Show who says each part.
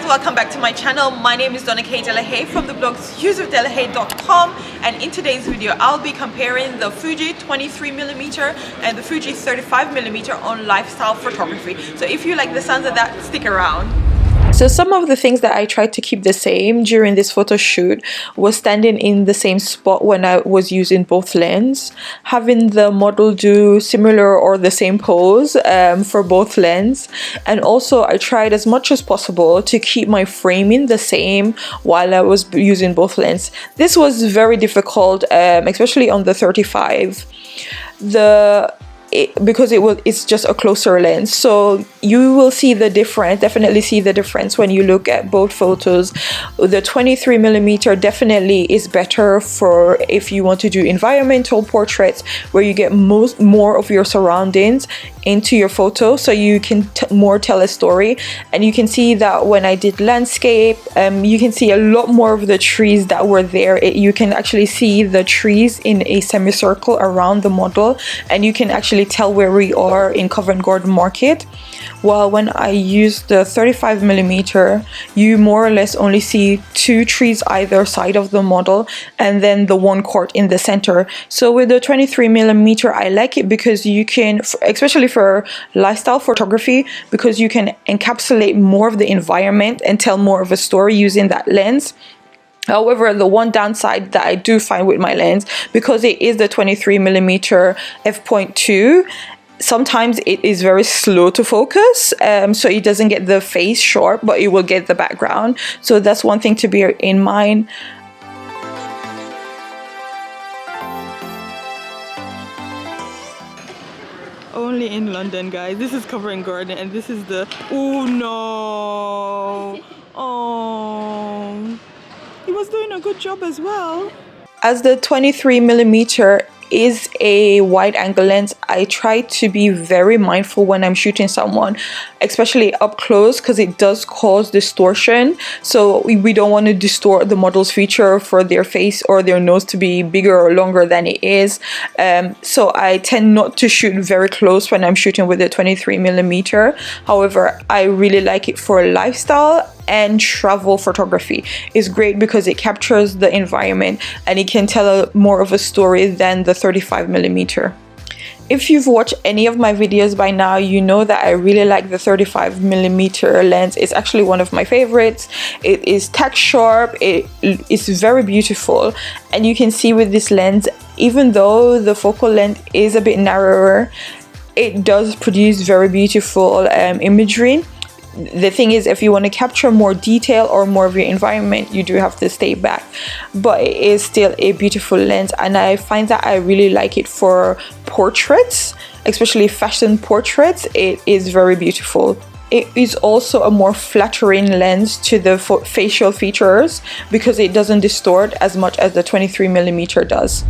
Speaker 1: welcome back to my channel. My name is Donna K. Delahaye from the blog useofdelahaye.com, and in today's video I'll be comparing the Fuji 23mm and the Fuji 35mm on lifestyle photography. So if you like the sounds of that, stick around. So some of the things that I tried to keep the same during this photo shoot was standing in the same spot when I was using both lenses, having the model do similar or the same pose for both lenses, and also I tried as much as possible to keep my framing the same while I was using both lenses. This was very difficult, especially on the 35. Because it's just a closer lens, so you will see the difference, definitely see the difference when you look at both photos. The 23mm definitely is better for if you want to do environmental portraits where you get more of your surroundings into your photo, so you can more tell a story. And you can see that when I did landscape, you can see a lot more of the trees that were there. You can actually see the trees in a semicircle around the model, and you can actually tell where we are in Covent Garden Market. While when I use the 35mm, you more or less only see two trees either side of the model and then the one court in the center. So with the 23mm, I like it because you can, especially for lifestyle photography, because you can encapsulate more of the environment and tell more of a story using that lens. However, the one downside that I do find with my lens, because it is the 23mm f.2, sometimes it is very slow to focus, so it doesn't get the face sharp, but it will get the background. So that's one thing to bear in mind. Only in London, guys. This is Covent Garden, and this is the... Oh no! Oh, he was doing a good job as well. As the 23mm is a wide angle lens, I try to be very mindful when I'm shooting someone, especially up close, because it does cause distortion. So we don't want to distort the model's feature for their face or their nose to be bigger or longer than it is. So I tend not to shoot very close when I'm shooting with the 23mm. However, I really like it for lifestyle and travel photography. It's great because it captures the environment and it can tell more of a story than the 35mm. If you've watched any of my videos by now, you know that I really like the 35mm lens. It's actually one of my favorites. It is tack sharp, it is very beautiful, and you can see with this lens, even though the focal length is a bit narrower, it does produce very beautiful imagery. The thing is, if you want to capture more detail or more of your environment, you do have to stay back, but it is still a beautiful lens, and I find that I really like it for portraits, especially fashion portraits. It is very beautiful. It is also a more flattering lens to the facial features because it doesn't distort as much as the 23mm does.